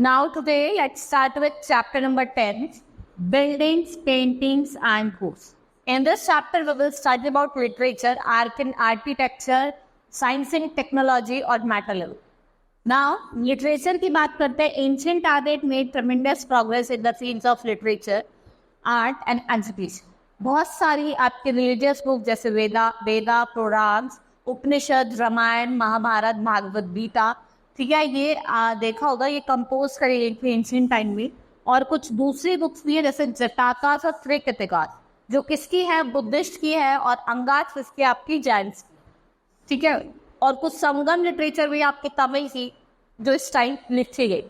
Now today let's start with chapter number 10, Buildings, Paintings and Books. In this chapter we will study about literature, art and architecture, science and technology और matter level. Now literature की बात करते हैं. Ancient art made tremendous progress in the fields of literature, art and education. बहुत सारी आपके religious book जैसे वेदा, पुराण, उपनिषद, रामायण, महाभारत, भागवत गीता, ठीक है, ये देखा होगा ये कंपोज करी गई थी एंशिएंट टाइम में. और कुछ दूसरी बुक्स भी है जैसे जटाका और त्रिपिटका, जो किसकी है, बुद्धिस्ट की है, और अंगात किसकी, आपकी जैन्स की, ठीक है. और कुछ संगम लिटरेचर भी आपके तमिल की जो इस टाइम लिखी गई.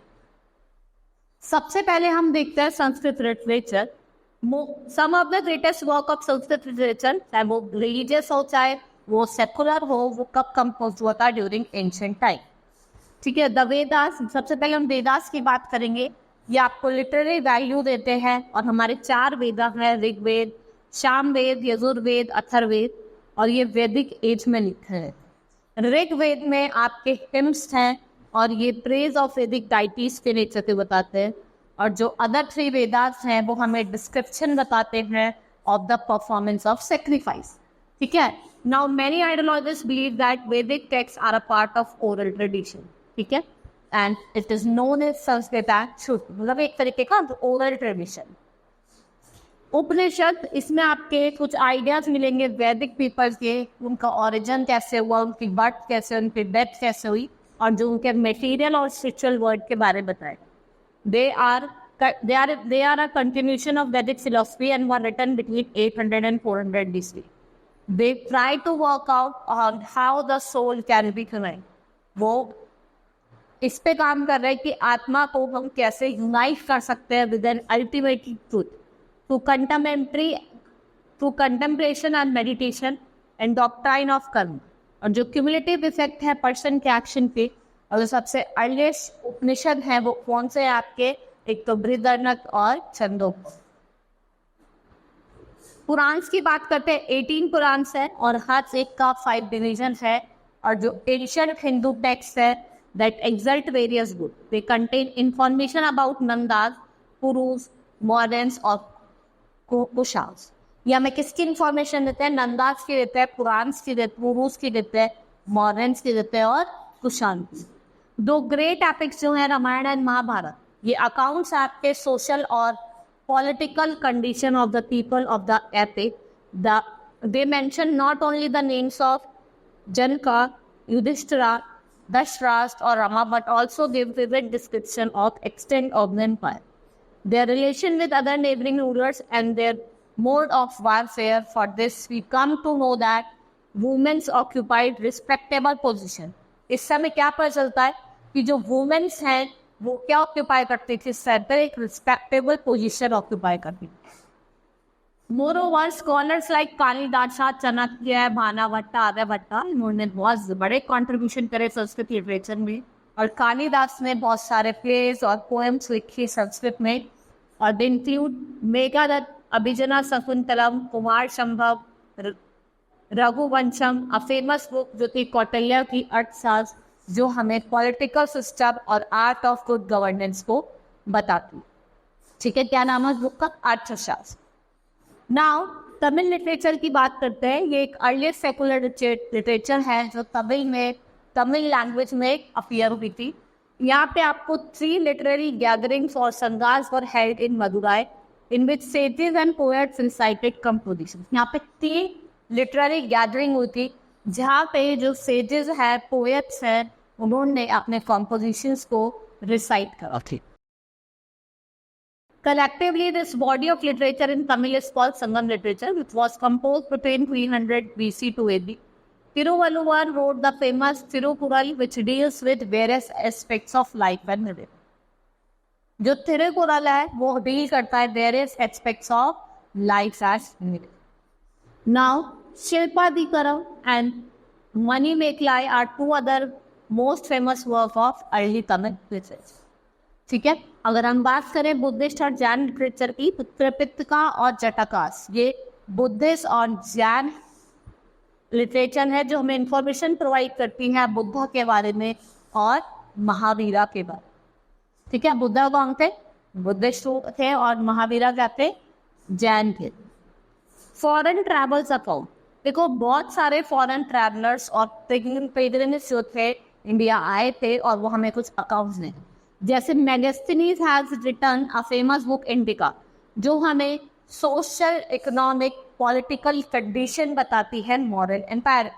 सबसे पहले हम देखते हैं Sanskrit literature. Some of the greatest work of Sanskrit literature, चाहे वो रिलीजियस हो चाहे वो सेकुलर हो, वो कब कंपोज हुआ था, ड्यूरिंग एंशिएंट टाइम, ठीक है. द वेदास, सबसे पहले हम वेदास की बात करेंगे. ये आपको लिटरेरी वैल्यू देते हैं और हमारे 4 वेदा हैं, ऋग्वेद, सामवेद, यजुर्वेद, अथर्ववेद, और ये वैदिक एज में लिखे हैं. ऋग्वेद में आपके हिम्स हैं और ये प्रेज ऑफ वैदिक डाइटीज के नेचर के बताते हैं. और जो अदर 3 वेदास हैं वो हमें डिस्क्रिप्शन बताते हैं of the performance of sacrifice, ठीक है. Now many ideologists believe that Vedic text are a part of oral tradition, ठीक है, and it is known as Sanskrit shruti, मतलब एक तरीके का ओरल ट्रेडिशन. उपनिषद, इसमें आपके कुछ आइडियाज मिलेंगे वैदिक पीपल्स के, उनका ओरिजिन कैसे हुआ, उनकी बर्थ कैसे, उनकी डेथ कैसे हुई, और जो उनके मटेरियल और स्पिरिचुअल वर्ड के बारे में बताए. They are a continuation of Vedic philosophy and were written between 800 and 400 BC. They try to work out on how the soul can be connected. वो इस पे काम कर रहे हैं कि आत्मा को हम कैसे यूनाइट कर सकते हैं with an ultimate truth through contemplation and meditation and doctrine of karma. और जो क्यूमुलेटिव इफेक्ट है पर्सन के एक्शन पे, और जो सबसे अर्लीस्ट उपनिषद हैं वो कौन से आपके, एक तो बृहदारण्यक और छंदोग्य. पुराण की बात करते हैं, 18 पुराण है और हर एक का 5 डिवीजन है. और जो एंशिएंट हिंदू टेक्स्ट है that exalt various good, they contain information about Nandas, Purush, moderns और कुशाल्स. ये हमें किसकी इंफॉर्मेशन देते हैं, नंदास की देते हैं, पुराण की देते हैं, पुरुष की देते हैं, मॉडर्न्स की देते हैं और कुशाल. 2 ग्रेट एपिक्स जो है रामायण एंड महाभारत, ये अकाउंट्स आपके सोशल और political condition of the people of the epic. They mention not only the names of Janaka, Yudhishthira, Dhritarashtra और Rama, but also give vivid description of extent of the empire, their relation with other neighboring rulers and their mode of warfare. For this we come to know that women occupied respectable position. इस समय क्या पता चलता है कि जो women's हैं वो क्या ऑक्यूपाई करती थी, सेंटर एक रिस्पेक्टेबल पोजीशन ऑक्यूपाई करती थी. Moreover scholars like Kalidasa, Chanakya, Banabhatta, Aryabhatta, इन्होंने बहुत बड़े कंट्रीब्यूशन करे संस्कृत लिटरेचर में. और कालिदास ने बहुत सारे प्लेस और पोएम्स लिखी संस्कृत में, और दे इंक्लूड मेघादत्त, अभिजना शकुंतलम, कुमार संभव, रघुवंशम, अ फेमस बुक जो थी कौटिल्य की अर्थशास्त्र, जो हमें पॉलिटिकल सिस्टम और आर्ट ऑफ गुड गवर्नेंस को बताती, ठीक है. क्या नाम है बुक का, अर्थशास्त्र. नाउ तमिल लिटरेचर की बात करते हैं. ये एक अर्लीस्ट सेकुलर लिटरेचर है जो तमिल लैंग्वेज में अपीयर हुई थी. यहाँ पे आपको 3 लिटरेरी गैदरिंग्स और Sangams were held in Madurai in which sages and poets recited composition. यहाँ पे 3 लिटरेरी गैदरिंग हुई थी जहाँ पे जो सेजेस है, पोएट्स हैं, उन्होंने अपने कंपोजिशंस को रिसाइट करा थी. Collectively, this body of literature in Tamil is called Sangam literature, which was composed between 300 BC to AD. Tiruvalluvar wrote the famous Tirukural, which deals with various aspects of life and living. जो तिरुकुरल है वो deal करता है various aspects of life as living. Now, Shilpadikaram and Manimekalai are 2 other most famous work of early Tamil literature. ठीक है. अगर हम बात करें बुद्धिस्ट और जैन लिटरेचर की, तो त्रिपिटका और जटाकास ये बुद्धिस्ट और जैन लिटरेचर है जो हमें इंफॉर्मेशन प्रोवाइड करती है बुद्ध के बारे में और महावीरा के बारे में. ठीक है, बुद्धा कौन थे? बुद्धिस्ट थे, और महावीरा क्या थे? जैन थे। फॉरेन ट्रैवल्स अकाउंट, देखो बहुत सारे फॉरेन ट्रैवलर्स और पिलग्रिम्स जो थे इंडिया आए थे और वो हमें कुछ अकाउंट्स दें। जैसे Megasthenes has written a famous book Indica, जो हमें सोशल, इकोनॉमिक, पॉलिटिकल कंडीशन बताती है मॉरल एम्पायर।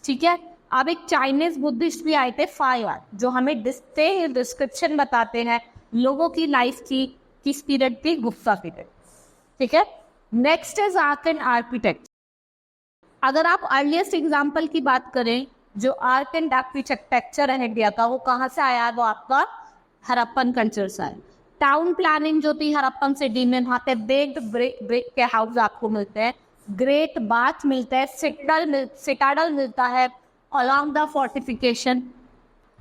ठीक है, अब एक चाइनीज बुद्धिस्ट भी आए थे 5R, जो हमें डिस्क्रिप्शन बताते हैं लोगों की लाइफ की, किस पीरियड की, गुप्ता पीरियड। ठीक है, next is art and architect. अगर आप अर्लीस्ट एग्जाम्पल की बात करें, जो आर्ट एंड आर्किटेक्चर है इंडिया का, वो कहाँ से आया? वो आपका हड़प्पन कल्चर से आया। टाउन प्लानिंग जो थी हड़प्पन सिटी में, वहाँ पे बेग्ड ब्रिक के हाउस आपको मिलते हैं, ग्रेट बाथ मिलता है, सिटाडल मिलता है अलॉन्ग द फोर्टिफिकेशन।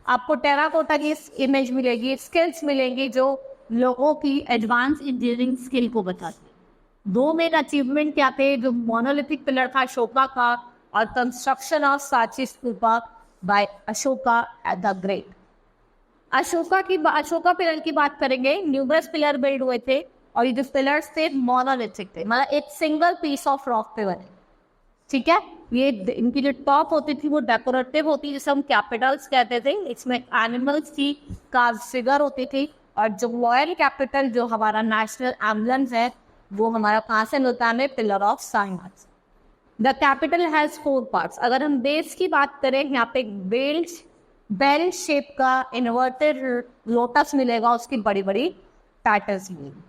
आपको टेराकोटा की इमेज मिलेगी, स्किल्स मिलेंगी जो लोगों की एडवांस इंजीनियरिंग स्किल को बताती है। 2 मेन अचीवमेंट क्या थे? जो मोनोलिथिक पिलर था अशोका का, और construction of Sanchi stupa by Ashoka at the great. Ashoka pillar की बात करेंगे, न्यूमरस पिलर बिल्ड हुए थे, और ये जो पिलर्स थे मोनोलिथिक थे, मतलब एक सिंगल पीस ऑफ रॉक पे बने। ठीक है, ये इनकी जो टॉप होती थी वो डेकोरेटिव होती, जिसे हम कैपिटल्स कहते थे। इसमें एनिमल्स की कार्व फिगर होती थी, और जो रॉयल कैपिटल जो हमारा नेशनल एम्बलम है वो हमारा कहाँ से मिलता है? Pillar of science. The capital has 4 parts. अगर हम बेस की बात करें, यहाँ पे बेल शेप का इन्वर्टेड लोटस मिलेगा, उसकी बड़ी बड़ी पैटर्न्स मिलेंगी।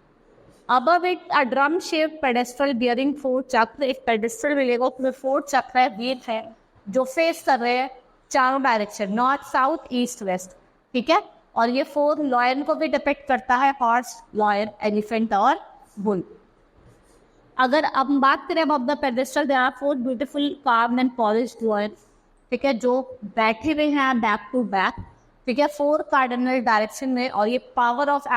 Above it a drum shape pedestal bearing 4 चक्र, एक पेडेस्ट्रल मिलेगा, उसमें 4 चक्र है, व्हील है, जो फेस कर रहे हैं चारों direction, north, south, east, west. ठीक है, और ये 4 लॉयन को भी डिपिक्ट करता है, हॉर्स, लॉयन, एलिफेंट और बुल। अगर अब हम बात करें अब the pedestal, there are 4 beautiful carved and polished lion, ठीक है, जो बैठे हुए हैं बैक टू बैक। ठीक है, 4 कार्डिनल डायरेक्शन में, और ये पावर ऑफ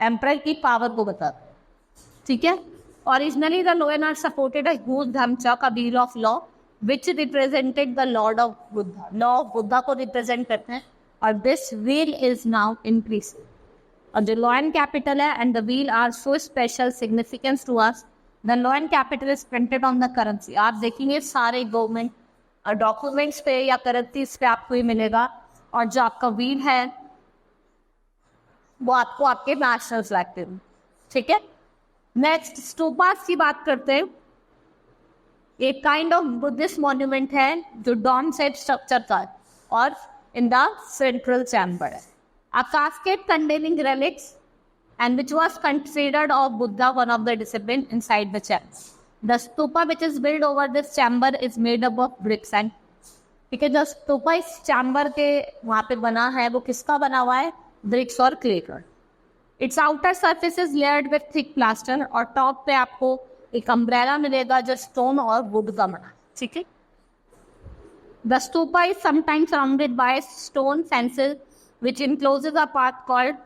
एम्परर की पावर को बताता है। ठीक है, originally the lion are supported a huge dharmachakra, a wheel of law, which represented the lord of Buddha. Law of Buddha को रिप्रेजेंट करते हैं, और this wheel is now increasing. और जो लॉयन कैपिटल है and the wheel are so special significance to us. The lion capital is printed on the currency. आप देखेंगे सारे गवर्नमेंट डॉक्यूमेंट्स पे या करेंसीज पे आपको ये मिलेगा, और जो आपका व्हील है वो आपको आपके नेशनल फ्लैग पे। ठीक है, नेक्स्ट स्तूपास की बात करते हैं। एक काइंड ऑफ बुद्धिस्ट मॉन्यूमेंट है जो डॉम शेप स्ट्रक्चर का है, और इन द सेंट्रल चैम्बर है। A casket containing relics and which was considered of Buddha one of the discipline inside the chamber. The stupa which is built over this chamber is made up of bricks and, ठीक है, जो स्तूपा इस chamber के वहाँ पे बना है वो किसका बना हुआ है? ब्रिक्स और क्ले का। It's outer surface is layered with thick plaster, और टॉप पे आपको एक अम्ब्रेला मिलेगा जो स्टोन और वुड का बना। ठीक है, the stupa is sometimes surrounded by stone fences which encloses a path called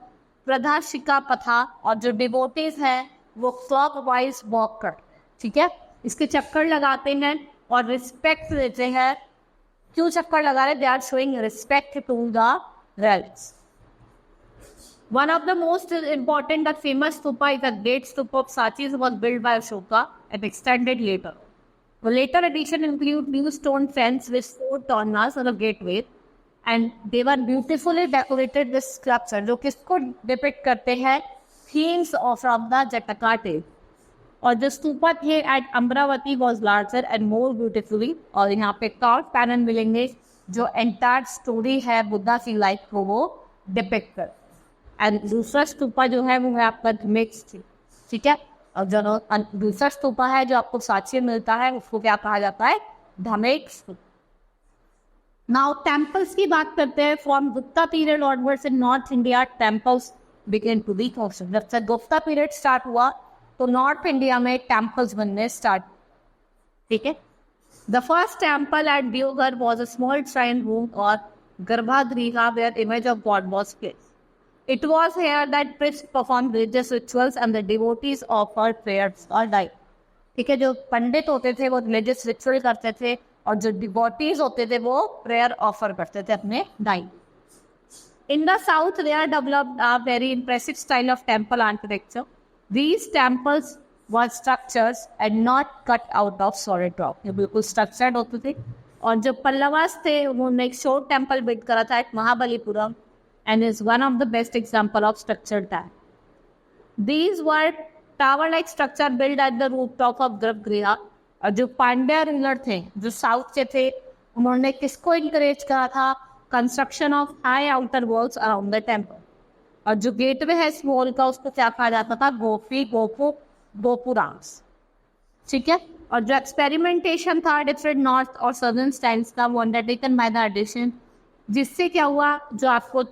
pradakshina patha, और जो डिवोटीज है वो क्लॉकवाइज वॉक कर, ठीक है, इसके चक्कर लगाते हैं और रिस्पेक्ट देते हैं। क्यों चक्कर लगा रहे? They are showing respect to the relics. One of the most important and famous stupa is the Great Stupa of Sanchi, was built by Ashoka and extended later. The later addition include new stone fence with 4 tornas on a gateway, and they were beautifully decorated with sculpture, जो किसको depict करते हैं? Themes from the Jataka tale. और जो स्तूपा थे at Amaravati was larger and more beautifully, और यहाँ पे कार्व पैनल मिलेंगे जो एंटायर स्टोरी है बुद्धा की लाइफ को वो डिपिक्ट कर। एंड दूसरा स्तूपा जो है वो है आपका मिक्स, ठीक है, और जो दूसरा स्तूपा है जो आपको सांची में मिलता है उसको क्या कहा जाता है? धमेक स्तूपा। नाउ टेम्पल्स की बात करते हैं। From Gupta period onwards in north India temples begin to be constructed. जब से गुप्ता पीरियड स्टार्ट हुआ तो नॉर्थ इंडिया में टेम्पल्स बनने स्टार्ट, ठीक है। The first temple at Deoghar was a small shrine room और garbhagriha where image of god was placed. It was here that priests performed religious rituals and the devotees offered prayers or died. ठीक है, जो पंडित होते थे वो religious ritual करते थे और जो डिवोटीज होते थे वो प्रेयर ऑफर करते थे अपने dine. In the south, they are developed a very impressive style of temple architecture. These temples were structures and not cut out of solid rock. ये बिल्कुल structured होते थे. और जो पल्लवास थे उन्होंने एक short temple build करा था at Mahabalipuram and is one of the best example of structured that. These were tower-like structure built at the rooftop of Garbhagriha. और जो पांड्या रूलर थे जो साउथ के थे उन्होंने किसको इंकरेज करा था? Construction of high outer walls around the temple. और जो गेटवे है इस वॉल का उसको क्या कहा जाता था? गोपी, गोपु, गोपुरांस. ठीक है. और जो एक्सपेरिमेंटेशन था डिफरेंट नॉर्थ और सदर्न स्टाइल्स का वो अंडरटेकन बाय द एडिशन, जिससे क्या हुआ? जो आपको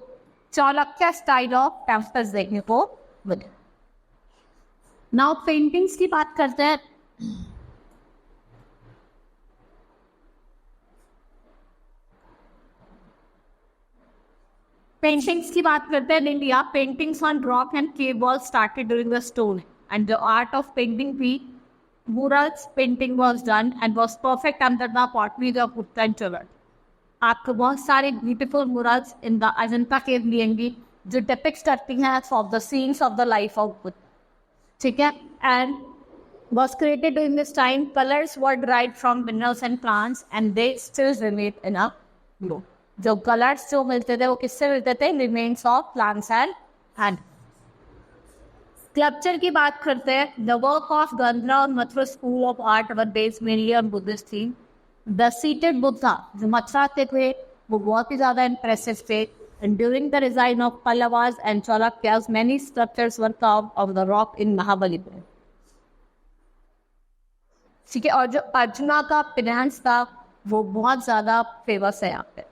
चालुक्य स्टाइल ऑफ टेम्पल्स देखने को मिले. नाउ पेंटिंग्स की बात करते हैं. पेंटिंग्स की बात करते हैं in India. Paintings on rock and cave wall started during the stone and the art of painting भी murals painting was done and was perfect under the pottery of Gupta and Chavad. आपको बहुत सारे beautiful murals in the Ajanta cave मिलेंगी जो depict करती हैं of the scenes of the life of Buddha. ठीक है. And was created during this time. Colors were derived from minerals and plants and they still remain in a glow. जो colours जो मिलते थे वो किससे मिलते थे? Remains of plants and sculpture की बात करते हैं. द वर्क ऑफ गंधरा और Mathura school of art were based mainly on Buddhist theme. The seated Buddha जो मथुरा के थे वो बहुत ही ज़्यादा इंप्रेसिव थे. And during the resign of Pallavas and Chalukyas many sculptures were carved of the rock इन महाबलीपुरम. ठीक है. और जो अर्जुना का पिनांस था वो बहुत ज़्यादा फेमस है यहाँ पे.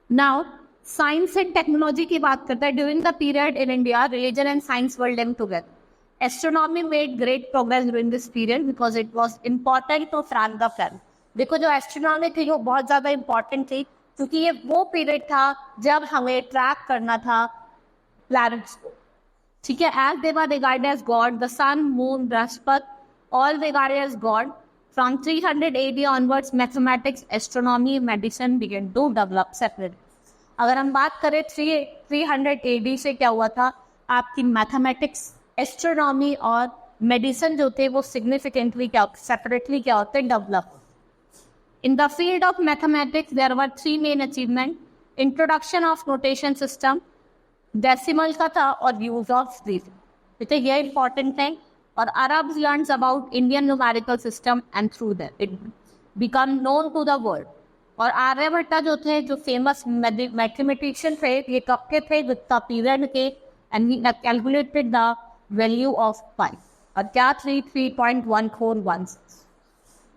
नाउ साइंस एंड टेक्नोलॉजी की बात करते हैं. During the period in India religion and science were linked together. Astronomy made great progress during this period because it was important to frank the plan. देखो जो astronomy थी वो बहुत ज़्यादा इंपॉर्टेंट थी क्योंकि ये वो पीरियड था जब हमें ट्रैक करना था प्लैनेट्स को. ठीक है. As they were regarded as god, the sun, moon, Brihaspati all regarded as god. From 300 AD onwards, mathematics, astronomy, medicine began to develop separately. अगर हम बात करें 300 AD से क्या हुआ था? आपकी मैथमेटिक्स, एस्ट्रोनॉमी और मेडिसिन जो थे वो सिग्निफिकेंटली सेपरेटली क्या होते? Develop. In the field of mathematics there were 3 main achievement. Introduction of notation system, decimal का था और यूज ऑफ रीजन. तो ये इंपॉर्टेंट है. और Arabs learns about Indian numerical system and through that it become known to the world. और आर्यभट्टा जो थे जो फेमस मैथमेटिशियन थे ये कब के थे? गुप्ता पीरियड के. And he calculated the value of pi और क्या 3.1416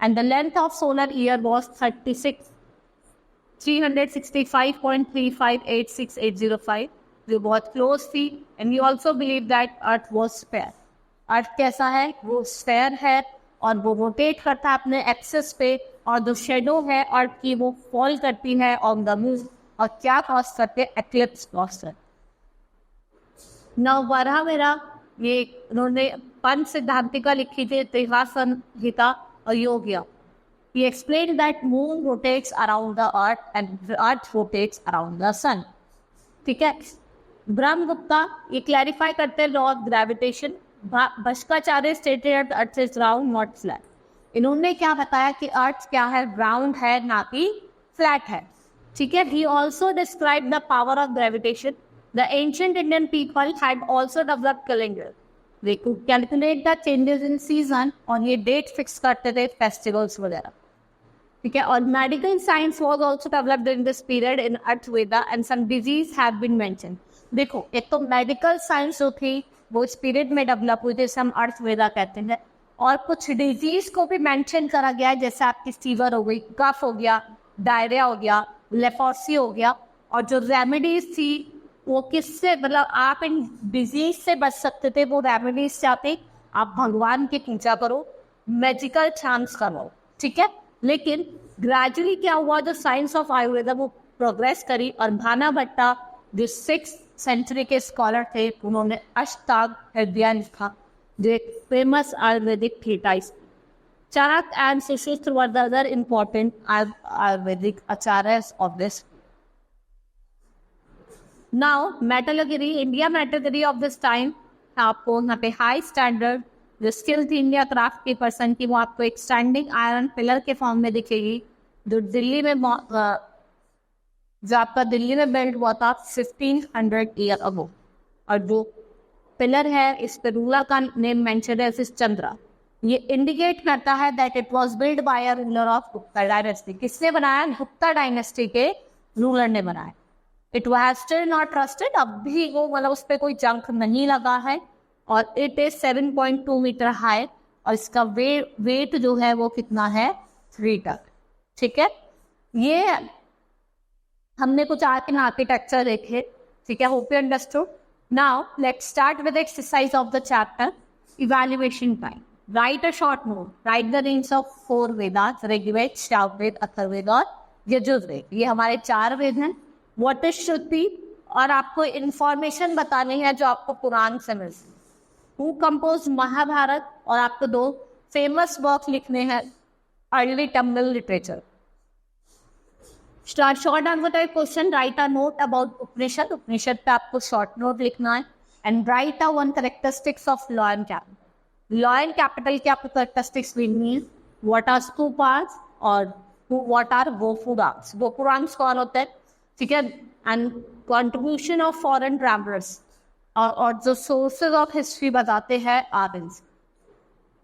and the length of solar year was 365.358680805 जो बहुत क्लोज थी. And you also believe that earth was sphere. Earth कैसा है? वो स्फेयर है और वो रोटेट करता है अपने एक्सिस पे. और जो शेडो है अर्थ की वो फॉल करती है ऑन द मून और क्या कॉज करते हैं? एक्लिप्स कॉज करते. नववरा मेरा ये उन्होंने पंच सिद्धांतिका लिखी थी, त्रिहा संहिता और योगिया. He explained that moon rotates around the earth and the earth rotates around the sun. ठीक है. ब्रह्मगुप्ता ये क्लैरिफाई करते हैं law of gravitation. Bhaskaracharya stated earth is round not flat. इन्होंने क्या बताया कि अर्थ क्या है? राउंड है ना कि फ्लैट है. ठीक है. He also describe the power of gravitation. The ancient Indian people had also developed calendar. They could calculate the changes in season और ये डेट फिक्स करते थे फेस्टिवल्स वगैरह. ठीक है. और medical science was also developed in this period in Atharvaveda and some disease have been mentioned. देखो एक तो मेडिकल साइंस जो थी वो इस पीरियड में डेवलप हुई थी, हम अर्थवेदा कहते हैं. और कुछ डिजीज को भी मेंशन करा गया है जैसे आपकी फीवर हो गई, कफ हो गया, डायरिया हो गया, लेप्रोसी हो गया. और जो रेमेडीज थी वो किससे मतलब आप इन डिजीज से बच सकते थे वो रेमेडीज चाहते आप भगवान की पूजा करो, मैजिकल चांस करो. ठीक है. लेकिन ग्रेजुअली क्या हुआ? जो साइंस ऑफ आयुर्वेदा वो प्रोग्रेस करी और भाना भट्टा जो 6th सेंचुरी के स्कॉलर थे उन्होंने अष्टांग हृदय लिखा जो एक famous Ayurvedic treatise. Chanakya and Sushruta were the other important Ayurvedic acharyas of this. Now metallurgy, India metallurgy of this time, आपको यहाँ पे हाई स्टैंडर्ड जो स्किल थी इंडिया क्राफ्ट की पर्सन की, वो आपको एक स्टैंडिंग आयरन पिलर के फॉर्म में दिखेगी, जो दिल्ली में जो आपका दिल्ली में बिल्ड हुआ था 1500 ईयर अगो। और जो पिलर है इस पे रूलर का नेम मेंशन है, इस चंद्रा। ये इंडिकेट करता है that it was build by a ruler of Gupta dynasty. किसने बनाया? गुप्ता डायनेस्टी के रूलर ने बनाया। It was still not trusted, अब भी वो मतलब उस पर कोई जंग नहीं लगा है। और इट इज 7.2 मीटर हाई, और इसका वेट जो है वो कितना है? 3 टन। ठीक है, ये हमने कुछ आर्किटेक्चर देखे। ठीक है, hope you understood. Now let's start with exercise of the chapter evaluation time. Write a short note, write the names of 4 Vedas, Rigveda, Samaveda, Atharvaveda और यजुर्वेद। ये हमारे 4 वेद हैं। व्हाट इज श्रुति, और आपको इंफॉर्मेशन बतानी है जो आपको पुराण से मिलती है। हु कंपोज महाभारत, और आपको 2 फेमस वर्क लिखने हैं early Tamil literature. Short answer type question, write a note about Upanishad, Upanishad पे आपको शॉर्ट नोट लिखना है। And write a 1 characteristics of law and capital. Law and capital की आपको कैरेक्टरिस्टिक्स लिखनी है। व्हाट आर स्तूपास, और व्हाट आर गोपुरांस। गोपुरांस कौन होते हैं? ठीक है, and contribution of foreign travellers, और जो सोर्सेज ऑफ हिस्ट्री बताते हैं artist.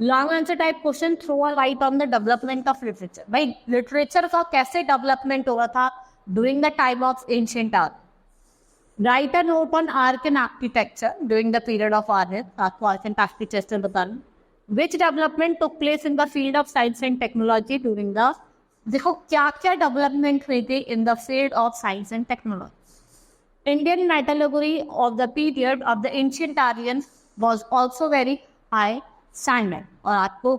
Long answer type question, throw a light on the development of literature. भाई लिटरेचर का कैसे डेवलपमेंट हुआ था during the time of ancient art. Write a note on art and architecture during the period of art. आपको art and architecture बताना। Which development took place in the field of science and technology during the, देखो क्या क्या development हुई थी in the field of science and technology. Indian metallurgy of the period of the ancient Aryans was also very high standard. और आपको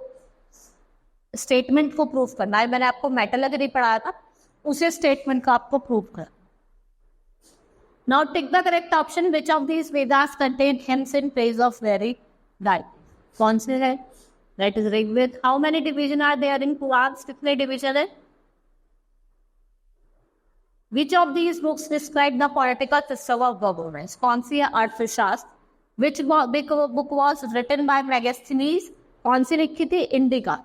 statement को prove करना है। मैंने आपको मेटलर्जी पढ़ाया था, उसे स्टेटमेंट का आपको प्रूव करना। Now tick the correct option, which of these Vedas contain hymns in praise of very right. कौन से है? That is Rigveda. How many division are there in Purana? कितने डिवीजन है? Which of these books describe the political system of governance? कौन सी है? अर्थशास्त्र। Which book was written by Megasthenes? कौन सी लिखी थी? Indica.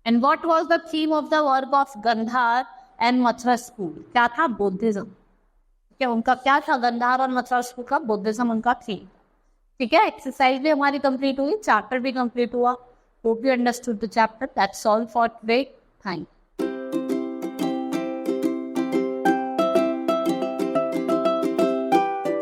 And what was the theme of the work of Gandhar and Mathura school? क्या था? बुद्धिज्म। क्या उनका क्या था? गंधार और मथुरा स्कूल का बुद्धिज्म उनका थीम। ठीक है, एक्सरसाइज भी हमारी कंप्लीट हुई, चैप्टर भी कंप्लीट हुआ। Hope you understood the chapter. That's all for today. Thank you.